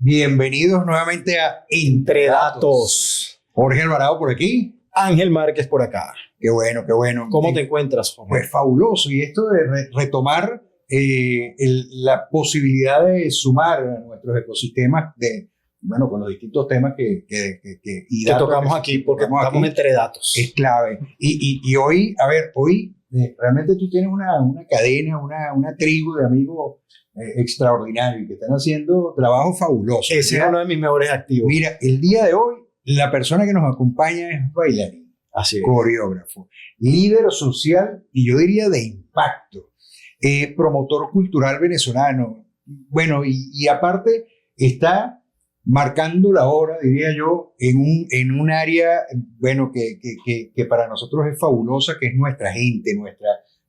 Bienvenidos nuevamente a Entre Datos. Jorge Alvarado por aquí. Ángel Márquez por acá. Qué bueno, qué bueno. ¿Cómo te encuentras, Jorge? Pues fabuloso. Y esto de retomar la posibilidad de sumar a nuestros ecosistemas con los distintos temas que tocamos aquí, porque estamos entre datos. Es clave. Y hoy, realmente tú tienes una cadena, una tribu de amigos extraordinarios que están haciendo trabajo fabuloso. Ese es uno de mis mejores activos. Mira, el día de hoy, la persona que nos acompaña es bailarín, coreógrafo, líder social y yo diría de impacto, promotor cultural venezolano. Bueno, y aparte está marcando la hora, diría yo, en un área, bueno, que para nosotros es fabulosa, que es nuestra gente,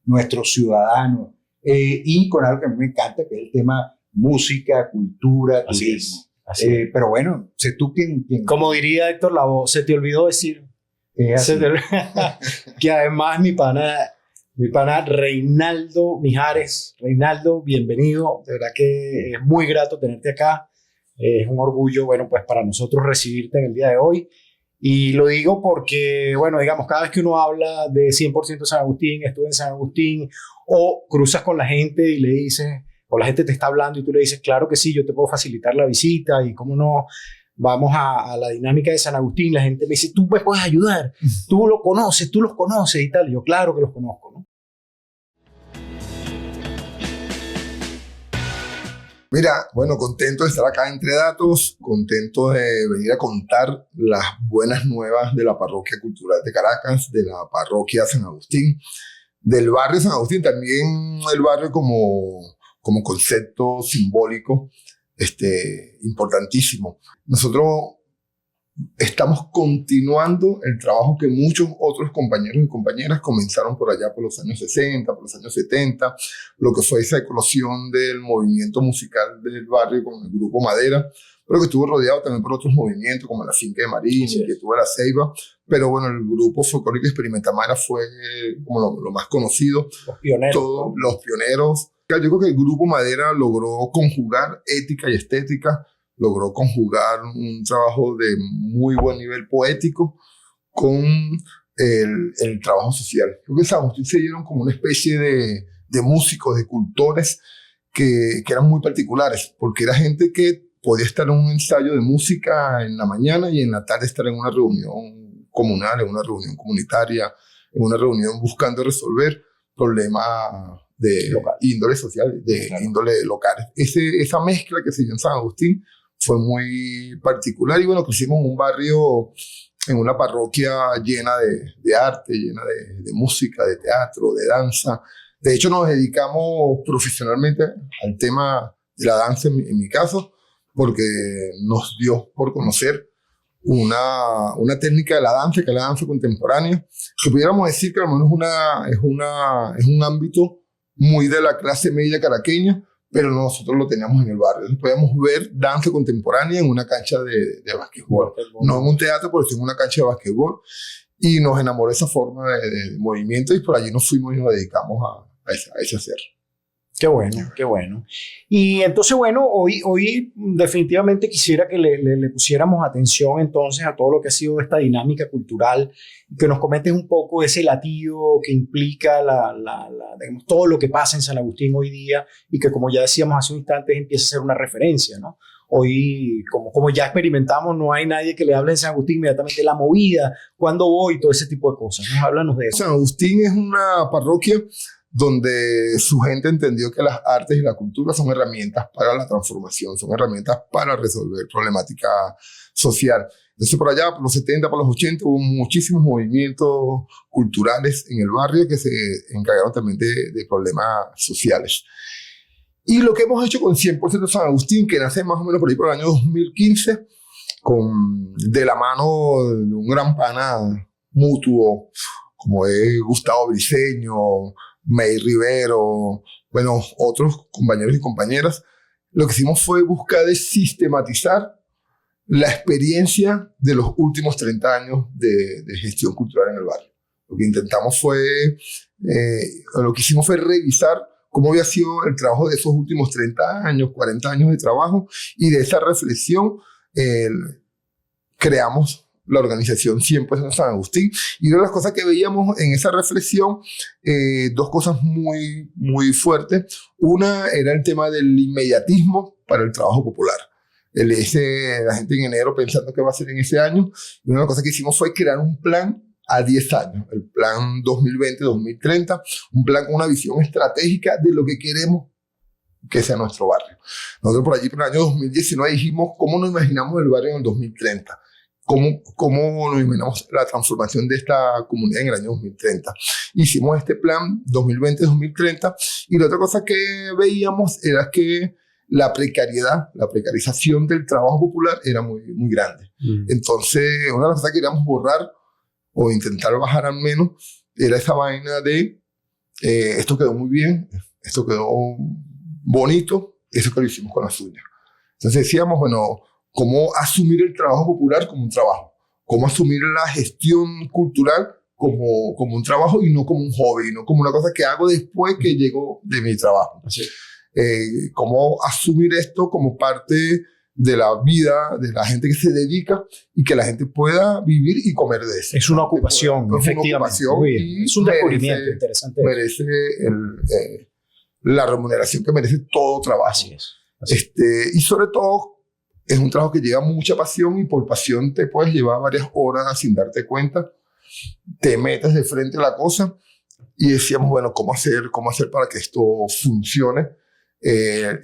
nuestros ciudadanos, y con algo que a mí me encanta, que es el tema música, cultura, turismo. Así es. Pero bueno, sé tú quién. Como diría Héctor Lavoe, se te olvidó decir que además mi pana Reinaldo Mijares. Reinaldo, bienvenido. De verdad que es muy grato tenerte acá. Es un orgullo, bueno, pues para nosotros recibirte en el día de hoy. Y lo digo porque, bueno, digamos, cada vez que uno habla de 100% San Agustín, estuve en San Agustín, o cruzas con la gente y le dices, o la gente te está hablando y tú le dices, claro que sí, yo te puedo facilitar la visita y cómo no, vamos a la dinámica de San Agustín. La gente me dice, tú me puedes ayudar, tú los conoces y tal. Y yo, claro que los conozco, ¿no? Mira, bueno, contento de estar acá Entre Datos, contento de venir a contar las buenas nuevas de la Parroquia Cultural de Caracas, de la Parroquia San Agustín, del barrio San Agustín, también el barrio como concepto simbólico importantísimo. Nosotros estamos continuando el trabajo que muchos otros compañeros y compañeras comenzaron por allá por los años 60, por los años 70, lo que fue esa eclosión del movimiento musical del barrio con el Grupo Madera, pero que estuvo rodeado también por otros movimientos como la Finca de Marín, sí, que tuvo la Ceiba, pero bueno, el Grupo Folclórico Experimentamara fue como lo más conocido. Los pioneros. Todos los pioneros. Yo creo que el Grupo Madera logró conjugar ética y estética, logró conjugar un trabajo de muy buen nivel poético con el trabajo social. Creo que en San Agustín se dieron como una especie de músicos, de cultores que eran muy particulares, porque era gente que podía estar en un ensayo de música en la mañana y en la tarde estar en una reunión comunal, en una reunión comunitaria, en una reunión buscando resolver problemas de índole social, de índole local. Esa mezcla que se dio en San Agustín fue muy particular y bueno, crecimos en un barrio, en una parroquia llena de arte, llena de música, de teatro, de danza. De hecho, nos dedicamos profesionalmente al tema de la danza en mi caso, porque nos dio por conocer una técnica de la danza, que es la danza contemporánea, que pudiéramos decir que al menos es un ámbito muy de la clase media caraqueña, pero nosotros lo teníamos en el barrio. Podíamos ver danza contemporánea en una cancha de básquetbol. No en un teatro, pero sí en una cancha de básquetbol. Y nos enamoró esa forma de movimiento y por allí nos fuimos y nos dedicamos a ese hacer. Qué bueno, qué bueno. Y entonces, bueno, hoy definitivamente quisiera que le pusiéramos atención entonces a todo lo que ha sido esta dinámica cultural, que nos comentes un poco ese latido que implica digamos, todo lo que pasa en San Agustín hoy día y que, como ya decíamos hace un instante, empieza a ser una referencia, ¿no? Hoy, como ya experimentamos, no hay nadie que le hable en San Agustín inmediatamente la movida, cuándo voy, todo ese tipo de cosas. Háblanos de eso. San Agustín es una parroquia donde su gente entendió que las artes y la cultura son herramientas para la transformación, son herramientas para resolver problemática social. Entonces, por allá, por los 70, por los 80, hubo muchísimos movimientos culturales en el barrio que se encargaron también de problemas sociales. Y lo que hemos hecho con 100% San Agustín, que nace más o menos por ahí por el año 2015, de la mano de un gran pana mutuo, como es Gustavo Briceño, May Rivero, bueno, otros compañeros y compañeras, lo que hicimos fue buscar de sistematizar la experiencia de los últimos 30 años de gestión cultural en el barrio. Lo que intentamos fue, lo que hicimos fue revisar cómo había sido el trabajo de esos últimos 30 años, 40 años de trabajo, y de esa reflexión creamos la organización 100% San Agustín. Y una de las cosas que veíamos en esa reflexión, dos cosas muy, muy fuertes. Una era el tema del inmediatismo para el trabajo popular. La gente en enero pensando qué va a hacer en ese año. Y una de las cosas que hicimos fue crear un plan a 10 años, el plan 2020-2030, un plan con una visión estratégica de lo que queremos que sea nuestro barrio. Nosotros por allí, por el año 2019, dijimos cómo nos imaginamos el barrio en el 2030. ¿Cómo nos imaginamos la transformación de esta comunidad en el año 2030? Hicimos este plan 2020-2030 y la otra cosa que veíamos era que la precarización del trabajo popular era muy, muy grande. Entonces, una de las cosas que queríamos borrar o intentar bajar al menos era esa vaina de esto quedó muy bien, esto quedó bonito, eso que lo hicimos con las uñas. Entonces decíamos, bueno, cómo asumir el trabajo popular como un trabajo, cómo asumir la gestión cultural como un trabajo y no como un hobby, no como una cosa que hago después que llego de mi trabajo. Cómo asumir esto como parte de la vida de la gente que se dedica y que la gente pueda vivir y comer de eso. Es una ocupación, efectivamente. Una ocupación y es un descubrimiento interesante. Merece la remuneración que merece todo trabajo. Así es. Y sobre todo, es un trabajo que lleva mucha pasión y por pasión te puedes llevar varias horas sin darte cuenta. Te metes de frente a la cosa y decíamos, bueno, ¿cómo hacer para que esto funcione?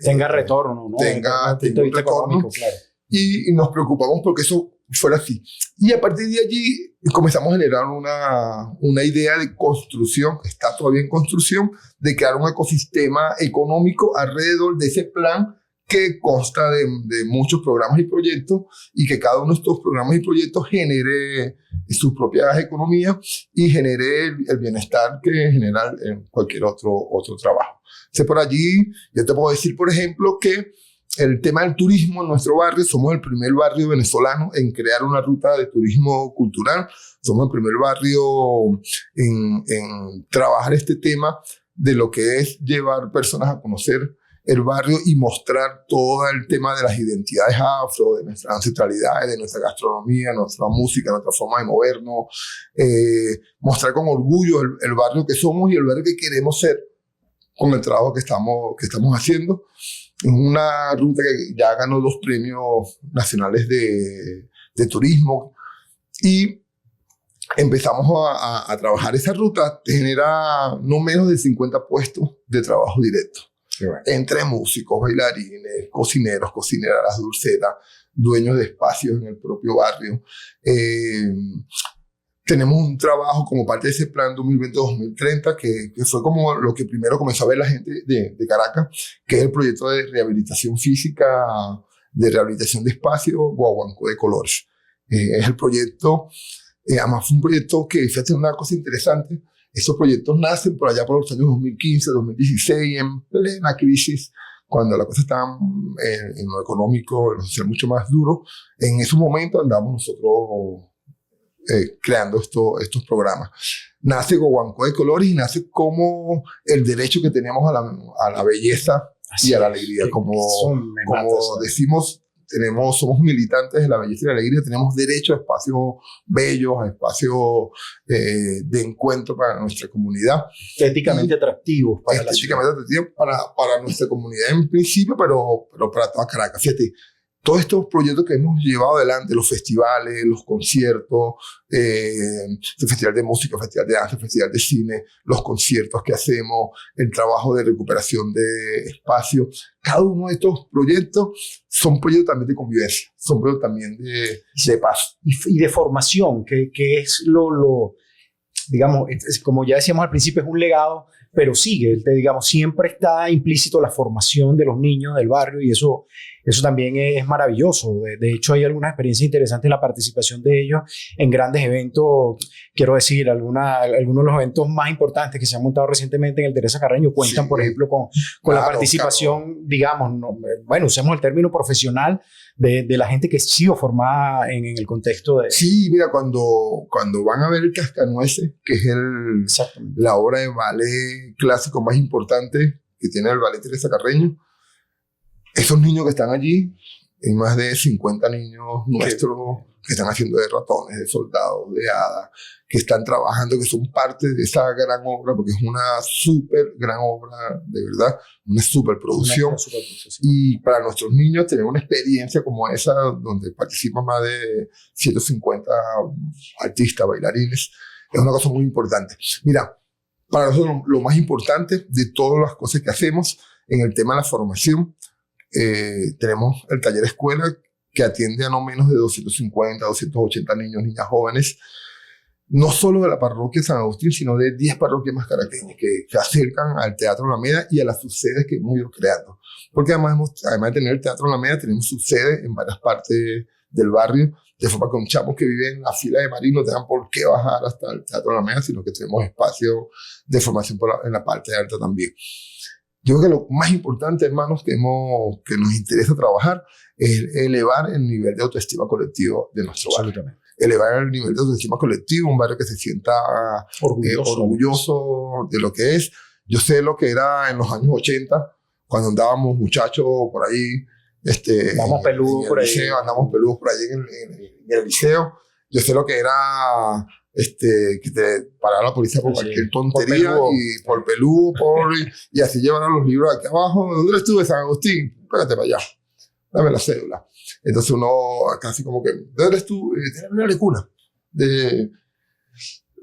Tenga retorno, ¿no? Tenga un retorno. Claro. Y nos preocupamos porque eso fuera así. Y a partir de allí comenzamos a generar una idea de construcción, que está todavía en construcción, de crear un ecosistema económico alrededor de ese plan que consta de muchos programas y proyectos y que cada uno de estos programas y proyectos genere sus propias economías y genere el bienestar que genera en cualquier otro trabajo. Entonces, por allí yo te puedo decir, por ejemplo, que el tema del turismo en nuestro barrio, somos el primer barrio venezolano en crear una ruta de turismo cultural, somos el primer barrio en trabajar este tema de lo que es llevar personas a conocer el barrio y mostrar todo el tema de las identidades afro, de nuestras ancestralidades, de nuestra gastronomía, nuestra música, nuestra forma de movernos, mostrar con orgullo el barrio que somos y el barrio que queremos ser con el trabajo que estamos haciendo. Es una ruta que ya ganó 2 premios nacionales de turismo y empezamos a trabajar esa ruta. Te genera no menos de 50 puestos de trabajo directo. Bueno. Entre músicos, bailarines, cocineros, cocineras, dulceras, dueños de espacios en el propio barrio. Tenemos un trabajo como parte de ese plan 2020-2030 que fue como lo que primero comenzó a ver la gente de Caracas, que es el proyecto de rehabilitación física, de rehabilitación de espacios Guaguancó de Colores. Es el proyecto, además fue un proyecto que, fíjate, una cosa interesante. Estos proyectos nacen por allá por los años 2015, 2016, en plena crisis, cuando la cosa estaba en lo económico, en lo social mucho más duro. En esos momentos andamos nosotros creando estos programas. Nace Guaguancó de Colores y nace como el derecho que tenemos a la belleza y a la alegría. Como decimos, somos militantes de la belleza y la alegría, tenemos derecho a espacios bellos, a espacios de encuentro para nuestra comunidad. Estéticamente atractivos para la ciudad. Para nuestra comunidad en principio, pero para toda Caracas. Fíjate, todos estos proyectos que hemos llevado adelante, los festivales, los conciertos, el festival de música, el festival de danza, el festival de cine, los conciertos que hacemos, el trabajo de recuperación de espacios, cada uno de estos proyectos son proyectos también de convivencia, son proyectos también de paz. Y de formación, que es digamos, como ya decíamos al principio, es un legado, pero sigue, digamos, siempre está implícito la formación de los niños del barrio y eso también es maravilloso. De hecho, hay algunas experiencias interesantes en la participación de ellos en grandes eventos. Quiero decir, algunos de los eventos más importantes que se han montado recientemente en el Teresa Carreño cuentan, por ejemplo, con la participación, digamos, bueno, usemos el término profesional de la gente que ha sido formada en el contexto de... Sí, mira, cuando van a ver el Cascanueces, que es la obra de ballet clásico más importante que tiene el Ballet Teresa Carreño. Esos niños que están allí, hay más de 50 niños nuestros que están haciendo de ratones, de soldados, de hadas, que están trabajando, que son parte de esa gran obra, porque es una súper gran obra, de verdad, una súper producción. Y para nuestros niños tener una experiencia como esa, donde participan más de 150 artistas, bailarines, es una cosa muy importante. Mira, para nosotros lo más importante de todas las cosas que hacemos en el tema de la formación, tenemos el taller escuela que atiende a no menos de 250, 280 niños, niñas jóvenes, no solo de la parroquia de San Agustín, sino de 10 parroquias más caraqueñas que se acercan al Teatro Alameda y a las subsedes que hemos ido creando. Porque además de tener el Teatro Alameda, tenemos subsedes en varias partes del barrio, de forma que un chamo que vive en la fila de Marín no tengan por qué bajar hasta el Teatro Alameda, sino que tenemos espacio de formación en la parte alta también. Yo creo que lo más importante, hermanos, que nos interesa trabajar es elevar el nivel de autoestima colectivo de nuestro barrio. Elevar el nivel de autoestima colectivo, un barrio que se sienta orgulloso de lo que es. Yo sé lo que era en los años 80, cuando andábamos muchachos por ahí. Andamos peludos por ahí. Andamos peludos por ahí en el liceo. Yo sé lo que era que te parara la policía por cualquier tontería, por peludo, y así llevan a los libros aquí abajo. ¿Dónde eres tú? De San Agustín. Pégate para allá. Dame la cédula. Entonces uno casi como que, ¿de dónde eres tú? Tienes una lecuna. De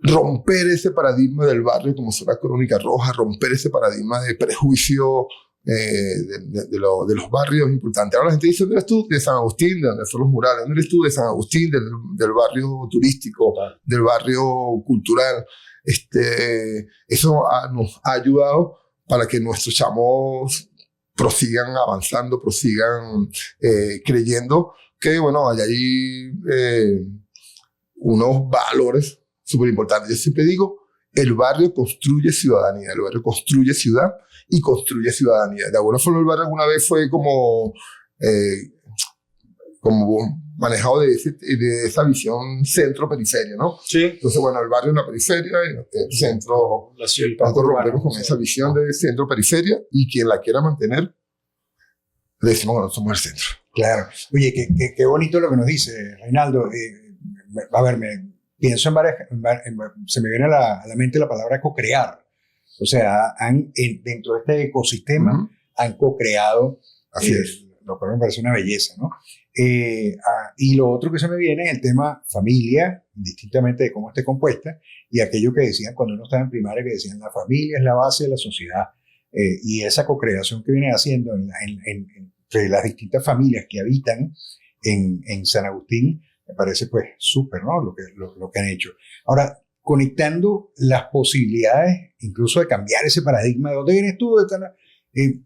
romper ese paradigma del barrio como zona crónica roja, romper ese paradigma de prejuicio de los barrios importantes. Ahora la gente dice, ¿dónde eres tú? De San Agustín, de donde son los murales. ¿Dónde eres tú? De San Agustín, del barrio turístico, del barrio cultural. Eso nos ha ayudado para que nuestros chamos prosigan avanzando, prosigan creyendo que, bueno, hay ahí unos valores súper importantes. Yo siempre digo, el barrio construye ciudadanía, el barrio construye ciudad y construye ciudadanía. De alguna forma el barrio alguna vez fue como manejado de esa visión centro-periferia, ¿no? Sí. Entonces, bueno, el barrio es la periferia y el centro. Nosotros rompemos con esa visión de centro-periferia y quien la quiera mantener, le decimos que no somos el centro. Claro. Oye, qué bonito lo que nos dice Reinaldo. A ver, pienso en varias, se me viene a la mente la palabra co-crear. O sea, dentro de este ecosistema han co-creado. Así es. Lo cual me parece una belleza, ¿no? Y lo otro que se me viene es el tema familia, indistintamente de cómo esté compuesta, y aquello que decían cuando uno estaba en primaria, que decían la familia es la base de la sociedad. Y esa co-creación que viene haciendo entre las distintas familias que habitan en San Agustín, me parece pues súper, ¿no? Lo que han hecho. Ahora, conectando las posibilidades, incluso de cambiar ese paradigma, ¿de dónde vienes tú?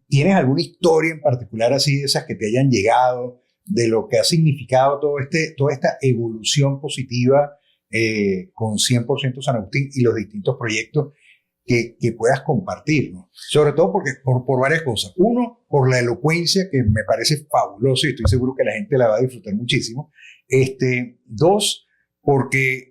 ¿Tienes alguna historia en particular así de esas que te hayan llegado, de lo que ha significado toda esta evolución positiva con 100% San Agustín y los distintos proyectos que puedas compartir, ¿no? Sobre todo porque, por varias cosas. Uno, por la elocuencia, que me parece fabuloso y estoy seguro que la gente la va a disfrutar muchísimo. Dos, porque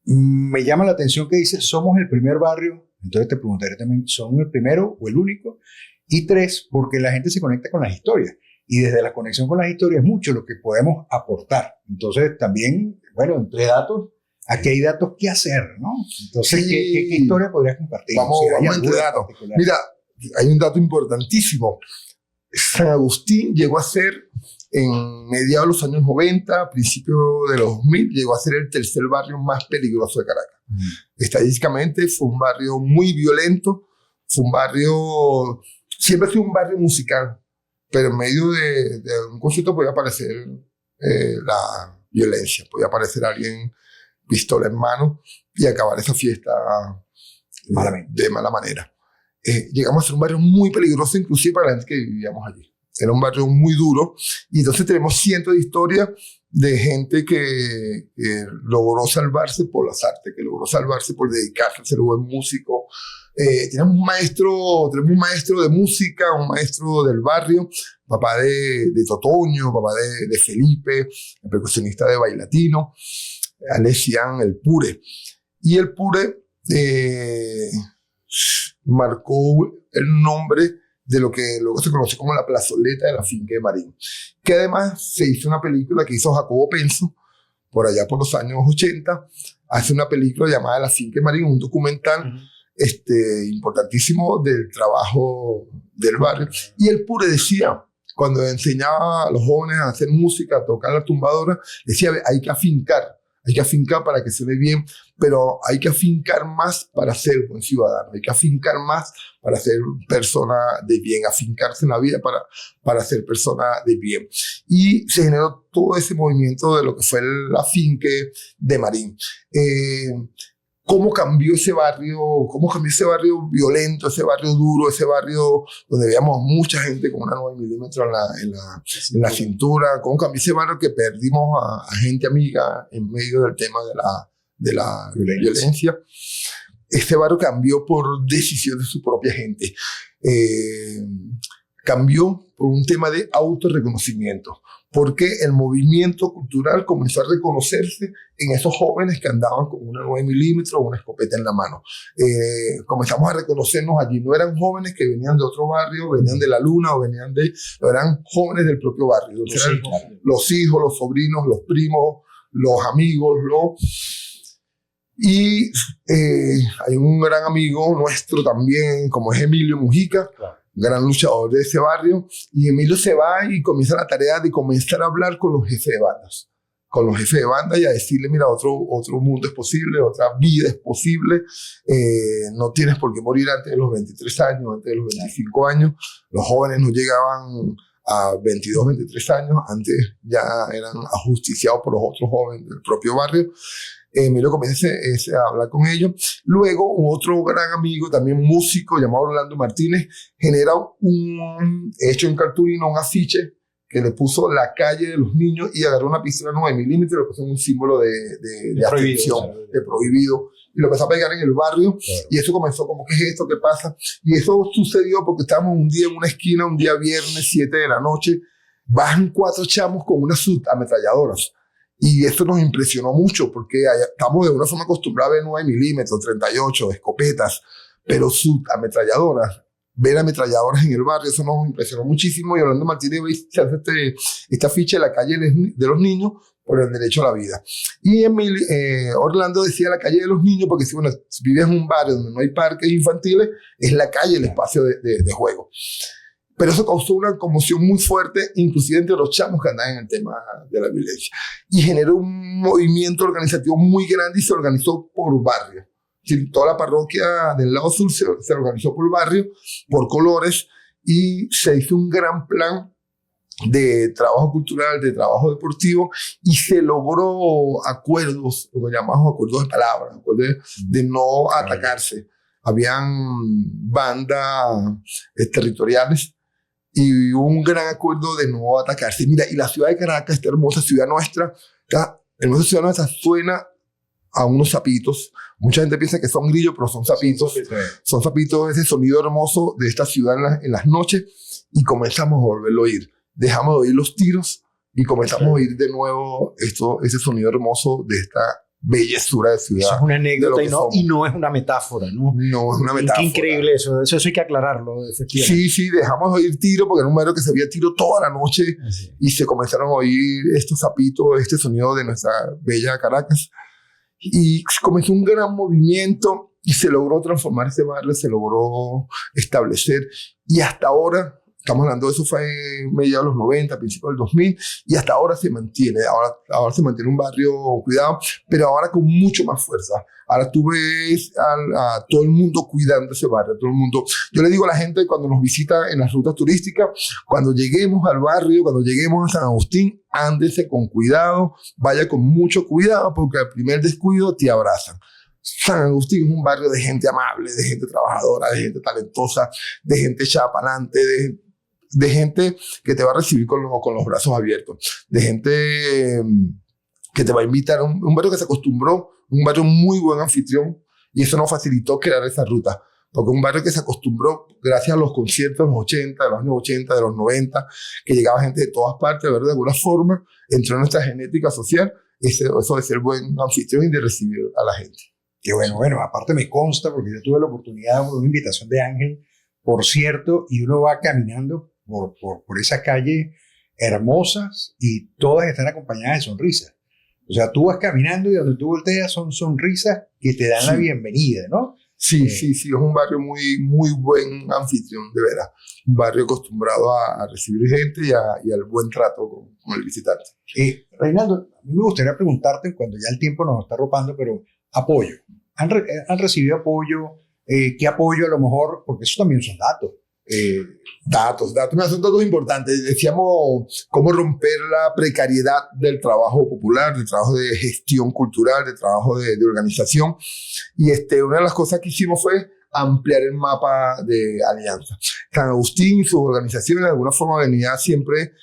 me llama la atención que dices, somos el primer barrio. Entonces te preguntaré también, ¿son el primero o el único? Y tres, porque la gente se conecta con las historias. Y desde la conexión con las historias es mucho lo que podemos aportar. Entonces también, bueno, entre datos, aquí hay datos que hacer, ¿no? Entonces, sí. ¿qué historia podrías compartir? Vamos entre datos. Mira, hay un dato importantísimo. San Agustín llegó a ser, en mediados de los años 90, principios de los 2000, llegó a ser el tercer barrio más peligroso de Caracas. Estadísticamente fue un barrio muy violento, fue un barrio, siempre fue un barrio musical, pero en medio de un concierto podía aparecer la violencia, podía aparecer alguien pistola en mano y acabar esa fiesta de mala manera. Llegamos a ser un barrio muy peligroso, inclusive para la gente que vivíamos allí. Era un barrio muy duro y entonces tenemos cientos de historias de gente que logró salvarse por las artes, que logró salvarse por dedicarse a ser buen músico. Tenemos un maestro de música, un maestro del barrio, papá de Totoño, papá de Felipe, el percusionista de Bailatino, le decían el Pure. Y el Pure marcó el nombre de lo que luego se conoció como la plazoleta de la finca de Marín, que además se hizo una película que hizo Jacobo Penso por allá por los años 80, hace una película llamada La finca de Marín, un documental importantísimo del trabajo del barrio. Y él pure decía, cuando enseñaba a los jóvenes a hacer música, a tocar la tumbadora, decía, hay que afincar para que suene bien, pero hay que afincar más para ser buen ciudadano, hay que afincar más para ser persona de bien, afincarse en la vida para ser persona de bien. Y se generó todo ese movimiento de lo que fue la finca de Marín. ¿Cómo cambió ese barrio? ¿Cómo cambió ese barrio violento, ese barrio duro, ese barrio donde veíamos mucha gente con una 9 milímetros en la cintura? ¿Cómo cambió ese barrio que perdimos a gente amiga en medio del tema de la violencia? Ese barrio cambió por decisión de su propia gente. Cambió por un tema de autorreconocimiento, porque el movimiento cultural comenzó a reconocerse en esos jóvenes que andaban con una 9 milímetros o una escopeta en la mano. Comenzamos a reconocernos allí. No eran jóvenes que venían de otro barrio, venían de la luna o eran jóvenes del propio barrio. Los hijos, los sobrinos, los primos, los amigos, Y hay un gran amigo nuestro también, como es Emilio Mujica, gran luchador de ese barrio, y Emilio se va y comienza la tarea de comenzar a hablar con los jefes de bandas. Y a decirle, mira, otro mundo es posible, otra vida es posible, no tienes por qué morir antes de los 23 años, antes de los 25 años. Los jóvenes no llegaban a 22, 23 años, antes ya eran ajusticiados por los otros jóvenes del propio barrio. Emilio comienza a hablar con ellos. Luego, otro gran amigo, también músico, llamado Orlando Martínez, genera hecho en cartulina un afiche que le puso la calle de los niños y agarró una pistola 9 milímetros y le puso un símbolo de abstención, de prohibido. Y lo empezó a pegar en el barrio. Y eso comenzó como, ¿qué es esto? ¿Qué pasa? Y eso sucedió porque estábamos un día en una esquina, un día viernes, 7 de la noche. Bajan 4 chamos con unas ametralladoras. Y esto nos impresionó mucho porque estamos de una forma acostumbrados a ver 9 milímetros, 38, escopetas, pero ametralladoras. Ver ametralladoras en el barrio, eso nos impresionó muchísimo. Y Orlando Martínez se hace esta ficha de la calle de los niños por el derecho a la vida. Y Orlando decía la calle de los niños porque si vives en un barrio donde no hay parques infantiles, es la calle el espacio de juego. Pero eso causó una conmoción muy fuerte, inclusive entre los chamos que andaban en el tema de la violencia. Y generó un movimiento organizativo muy grande y se organizó por barrio. Toda la parroquia del lado sur se organizó por barrio, por colores, y se hizo un gran plan de trabajo cultural, de trabajo deportivo, y se logró acuerdos, lo que llamamos acuerdos de palabra, acuerdos de no atacarse. Habían bandas territoriales y un gran acuerdo de no atacarse. Mira, y la ciudad de Caracas, esta hermosa ciudad nuestra, suena a unos sapitos. Mucha gente piensa que son grillos, pero son sapitos. Son sapitos, ese sonido hermoso de esta ciudad en las noches, y comenzamos a volverlo a oír. Dejamos de oír los tiros y comenzamos a oír de nuevo ese sonido hermoso de esta bellezura de ciudad. Eso es una anécdota y no es una metáfora, ¿no? No es una metáfora. Qué increíble eso hay que aclararlo. Sí, dejamos de oír tiro porque era un barrio que se oía tiro toda la noche y se comenzaron a oír estos zapitos, este sonido de nuestra bella Caracas. Y comenzó un gran movimiento y se logró transformar ese barrio, se logró establecer, y hasta ahora, estamos hablando de eso, fue en mediados de los 90, principios del 2000, y hasta ahora se mantiene. Ahora se mantiene un barrio cuidado, pero ahora con mucho más fuerza. Ahora tú ves a todo el mundo cuidando ese barrio, todo el mundo. Yo le digo a la gente cuando nos visita en las rutas turísticas, cuando lleguemos al barrio, cuando lleguemos a San Agustín, ándese con cuidado, vaya con mucho cuidado, porque al primer descuido te abrazan. San Agustín es un barrio de gente amable, de gente trabajadora, de gente talentosa, de gente echada para adelante, de gente que te va a recibir con los brazos abiertos, de gente que te va a invitar, un barrio que se acostumbró, un barrio muy buen anfitrión, y eso nos facilitó crear esa ruta, porque un barrio que se acostumbró, gracias a los conciertos de los 80, de los años 80, de los 90, que llegaba gente de todas partes, ¿verdad? De alguna forma, entró en nuestra genética social, eso de ser buen anfitrión y de recibir a la gente. Qué bueno, bueno, aparte me consta, porque yo tuve la oportunidad por una invitación de Ángel, por cierto, y uno va caminando por esas calles hermosas y todas están acompañadas de sonrisas. O sea, tú vas caminando y donde tú volteas son sonrisas que te dan la bienvenida, ¿no? Sí, es un barrio muy buen anfitrión, de veras. Un barrio acostumbrado a recibir gente y al buen trato con el visitante. Reinaldo, a mí me gustaría preguntarte, cuando ya el tiempo nos está arropando, pero apoyo. ¿Han recibido apoyo? ¿Qué apoyo a lo mejor? Porque eso también son datos. Datos, son datos importantes. Decíamos cómo romper la precariedad del trabajo popular, del trabajo de gestión cultural, del trabajo de organización. Y una de las cosas que hicimos fue ampliar el mapa de alianza. San Agustín y sus organizaciones de alguna forma venía siempre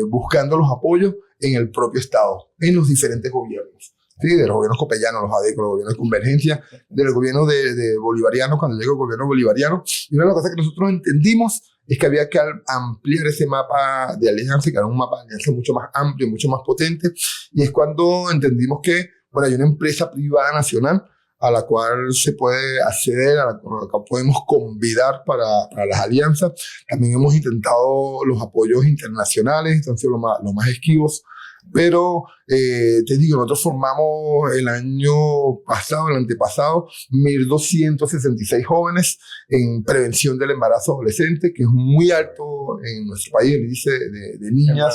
buscando los apoyos en el propio Estado, en los diferentes gobiernos. Sí, de los gobiernos copellanos, los ADECO, los gobiernos de convergencia, del gobierno de bolivariano, cuando llegó el gobierno bolivariano. Y una de las cosas que nosotros entendimos es que había que ampliar ese mapa de alianza, que era un mapa de alianza mucho más amplio, mucho más potente. Y es cuando entendimos que, bueno, hay una empresa privada nacional a la cual se puede acceder, a la cual podemos convidar para las alianzas. También hemos intentado los apoyos internacionales, están siendo los más esquivos. Pero te digo, nosotros formamos el año pasado, el antepasado, 1.266 jóvenes en prevención del embarazo adolescente, que es muy alto en nuestro país, el índice de niñas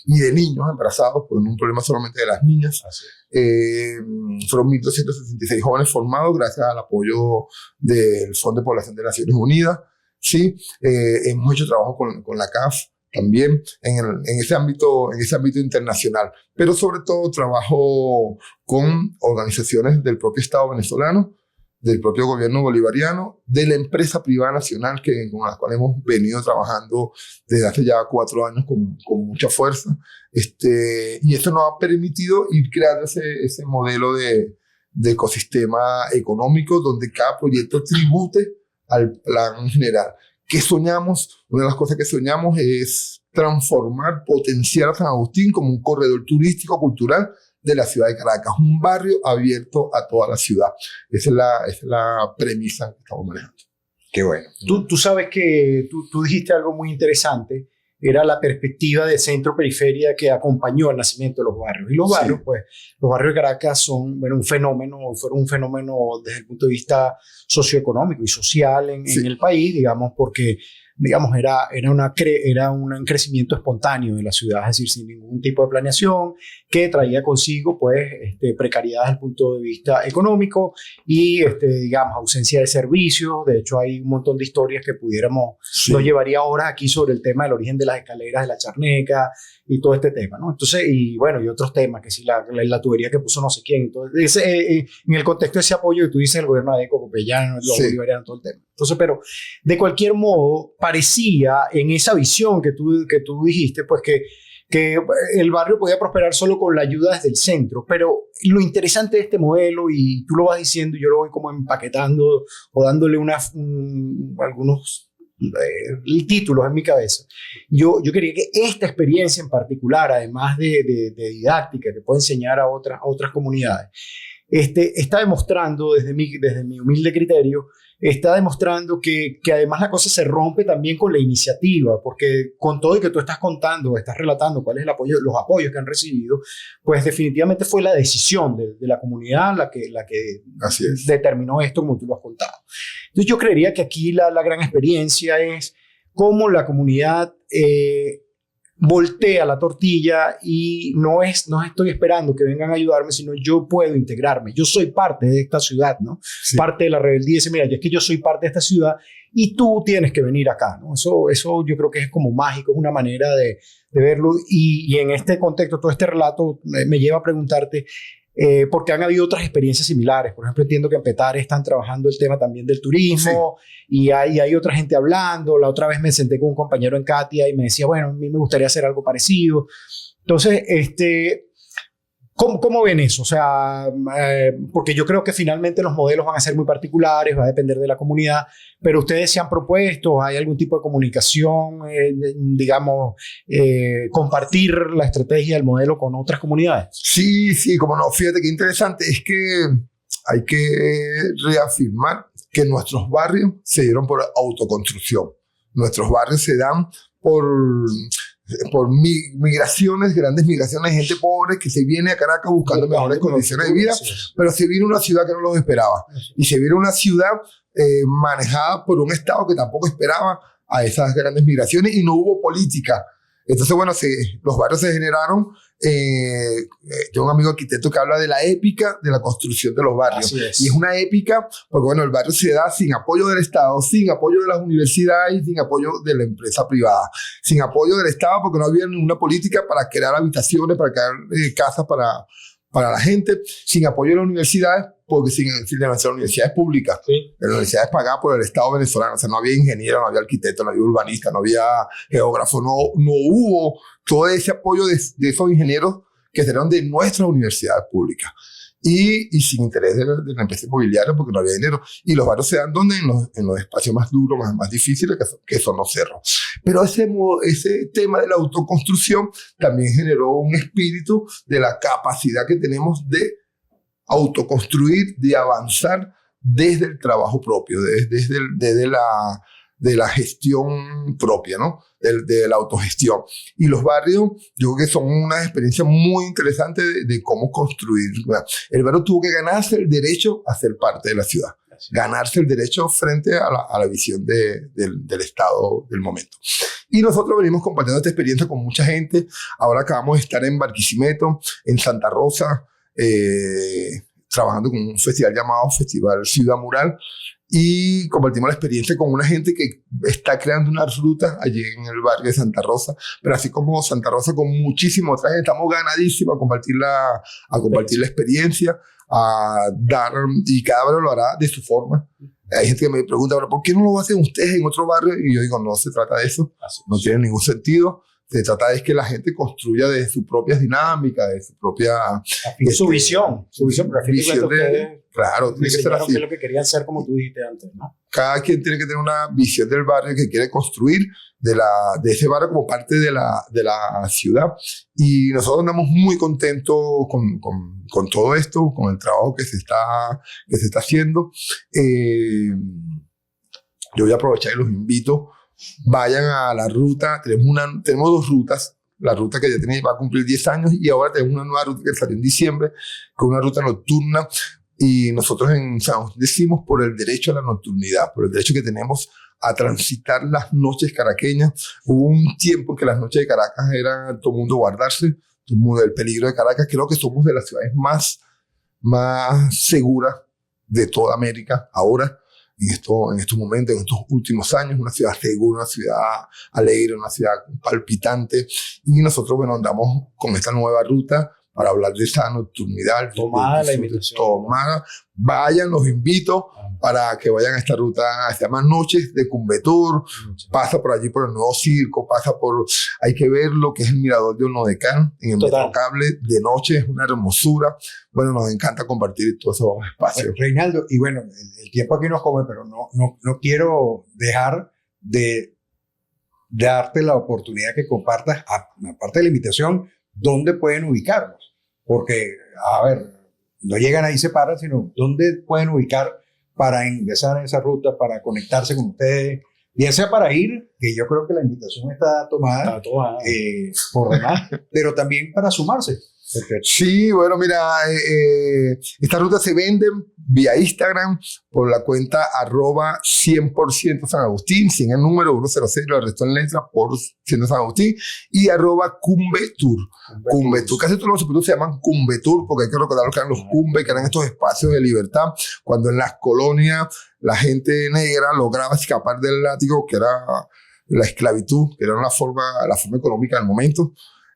y de niños embarazados, porque no es un problema solamente de las niñas. Fueron 1.266 jóvenes formados gracias al apoyo del Fondo de Población de Naciones Unidas. Sí, hemos hecho trabajo con la CAF también en ese ámbito internacional, pero sobre todo trabajo con organizaciones del propio Estado venezolano, del propio gobierno bolivariano, de la empresa privada nacional con la cual hemos venido trabajando desde hace ya 4 años con mucha fuerza, y eso nos ha permitido ir creando ese modelo de ecosistema económico donde cada proyecto tribute al plan general. ¿Qué soñamos? Una de las cosas que soñamos es transformar, potenciar a San Agustín como un corredor turístico cultural de la ciudad de Caracas, un barrio abierto a toda la ciudad. Esa es la premisa que estamos manejando. Qué bueno. Tú sabes que tú dijiste algo muy interesante, era la perspectiva de centro-periferia que acompañó al nacimiento de los barrios. Y los barrios, pues, los barrios de Caracas son, bueno, fueron un fenómeno desde el punto de vista socioeconómico y social en el país, digamos, porque, digamos, era un crecimiento espontáneo de la ciudad, es decir, sin ningún tipo de planeación, que traía consigo, pues, precariedad desde el punto de vista económico y, digamos, ausencia de servicios. De hecho, hay un montón de historias que nos llevaría horas aquí sobre el tema del origen de las escaleras de la Charneca y todo este tema, ¿no? Entonces, y bueno, y otros temas, que si la tubería que puso no sé quién. Entonces, en el contexto de ese apoyo que tú dices, el gobierno ADECO, copellano, los bolivarianos, todo el tema. Entonces, pero de cualquier modo, parecía en esa visión que tú dijiste, pues que el barrio podía prosperar solo con la ayuda desde el centro. Pero lo interesante de este modelo, y tú lo vas diciendo, yo lo voy como empaquetando o dándole algunos títulos en mi cabeza. Yo quería que esta experiencia en particular, además de didáctica que puede enseñar a otras comunidades, está demostrando desde mi humilde criterio, está demostrando que además la cosa se rompe también con la iniciativa, porque con todo y que tú estás contando, estás relatando cuál es los apoyos que han recibido, pues definitivamente fue la decisión de la comunidad la que determinó esto, como tú lo has contado. Entonces yo creería que aquí la gran experiencia es cómo la comunidad voltea la tortilla y no estoy esperando que vengan a ayudarme, sino yo puedo integrarme. Yo soy parte de esta ciudad, ¿no? Sí. Parte de la rebeldía. Dice, mira, es que yo soy parte de esta ciudad y tú tienes que venir acá, ¿no? Eso yo creo que es como mágico, es una manera de verlo. Y en este contexto, todo este relato me lleva a preguntarte, porque han habido otras experiencias similares. Por ejemplo, entiendo que en Petare están trabajando el tema también del turismo, y hay otra gente hablando. La otra vez me senté con un compañero en Katia y me decía, bueno, a mí me gustaría hacer algo parecido. Entonces, ¿cómo ven eso? O sea, porque yo creo que finalmente los modelos van a ser muy particulares, va a depender de la comunidad, pero ustedes se han propuesto, ¿hay algún tipo de comunicación, digamos, compartir la estrategia del modelo con otras comunidades? Sí, como no, fíjate qué interesante, es que hay que reafirmar que nuestros barrios se dieron por autoconstrucción. Nuestros barrios se dan por migraciones, grandes migraciones de gente pobre que se viene a Caracas buscando mejores condiciones de vida, pero se viene una ciudad que no los esperaba. Y se viene una ciudad manejada por un Estado que tampoco esperaba a esas grandes migraciones y no hubo política. Entonces, bueno, los barrios se generaron. Tengo un amigo arquitecto que habla de la épica de la construcción de los barrios. Y es una épica porque, bueno, el barrio se da sin apoyo del Estado, sin apoyo de las universidades y sin apoyo de la empresa privada. Sin apoyo del Estado porque no había ninguna política para crear habitaciones, para crear casas para la gente. Sin apoyo de las universidades porque sin las universidades públicas. Sí. Las universidades pagadas por el Estado venezolano. O sea, no había ingeniero, no había arquitecto, no había urbanista, no había geógrafo. No hubo todo ese apoyo de esos ingenieros que serán de nuestras universidades públicas. Y sin interés de la empresa inmobiliaria porque no había dinero. Y los barrios se dan donde en los espacios más duros, más difíciles, que son los cerros. Pero ese tema de la autoconstrucción también generó un espíritu de la capacidad que tenemos de autoconstruir, de avanzar desde el trabajo propio, desde la gestión propia, ¿no? De la autogestión. Y los barrios, yo creo que son una experiencia muy interesante de cómo construir. El barrio tuvo que ganarse el derecho a ser parte de la ciudad, ganarse el derecho frente a la visión del Estado del momento. Y nosotros venimos compartiendo esta experiencia con mucha gente. Ahora acabamos de estar en Barquisimeto, en Santa Rosa, trabajando con un festival llamado Festival Ciudad Mural, y compartimos la experiencia con una gente que está creando una ruta allí en el barrio de Santa Rosa, pero así como Santa Rosa con muchísima otra gente, estamos ganadísimos a compartir la experiencia, y cada barrio lo hará de su forma. Hay gente que me pregunta, ¿por qué no lo hacen ustedes en otro barrio? Y yo digo, no se trata de eso, no tiene ningún sentido. Se trata de que la gente construya de sus propias dinámicas, de su propia... su visión, pero a fin de cuentas ustedes... Claro, tiene que ser así. Que es lo que querían ser, como tú dijiste antes, ¿no? Cada quien tiene que tener una visión del barrio que quiere construir, de ese barrio como parte de la ciudad. Y nosotros andamos muy contentos con todo esto, con el trabajo que se está haciendo. Yo voy a aprovechar y los invito. Vayan a la ruta. Tenemos 2 rutas. La ruta que ya va a cumplir 10 años y ahora tenemos una nueva ruta que salió en diciembre, que es una ruta nocturna. Y nosotros en San Agustín decimos por el derecho a la nocturnidad, por el derecho que tenemos a transitar las noches caraqueñas. Hubo un tiempo en que las noches de Caracas eran todo el mundo guardarse, todo el mundo del peligro de Caracas. Creo que somos de las ciudades más seguras de toda América ahora. En estos momentos, en estos últimos años, una ciudad segura, una ciudad alegre, una ciudad palpitante. Y nosotros, bueno, andamos con esta nueva ruta para hablar de esa nocturnidad. Tomada la invitación. Tomada. Vayan, los invito para que vayan a esta ruta. Se llama Noches de Cumbetur. Pasa por allí por el nuevo circo, hay que ver lo que es el mirador de Olnodecán en el Metrocable. De noche es una hermosura. Bueno, nos encanta compartir todos esos espacios. Bueno, Reinaldo, y bueno, el tiempo aquí nos come, pero no quiero dejar de darte la oportunidad que compartas, aparte de la invitación, dónde pueden ubicarnos. Porque, a ver, no llegan ahí y se paran, sino dónde pueden ubicar para ingresar en esa ruta, para conectarse con ustedes, bien sea para ir, que yo creo que la invitación está tomada. Por demás, pero también para sumarse. Perfecto. Sí, bueno, mira, esta ruta se vende vía Instagram por la cuenta @100% San Agustín, sin el número 100, el resto en letras, por 100 San Agustín, y @Cumbetur. Cumbetur, casi todos los circuitos se llaman Cumbetur, porque hay que recordar que eran los Cumbe, que eran estos espacios de libertad, cuando en las colonias la gente negra lograba escapar del látigo, que era la esclavitud, que era la forma económica del momento.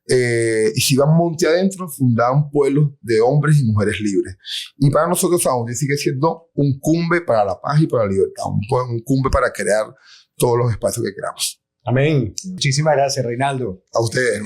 Y si iban monte adentro, fundaban pueblos de hombres y mujeres libres. Y para nosotros San Agustín sigue siendo un cumbe para la paz y para la libertad, un cumbe para crear todos los espacios que queramos. Amén. Muchísimas gracias, Reinaldo. A ustedes.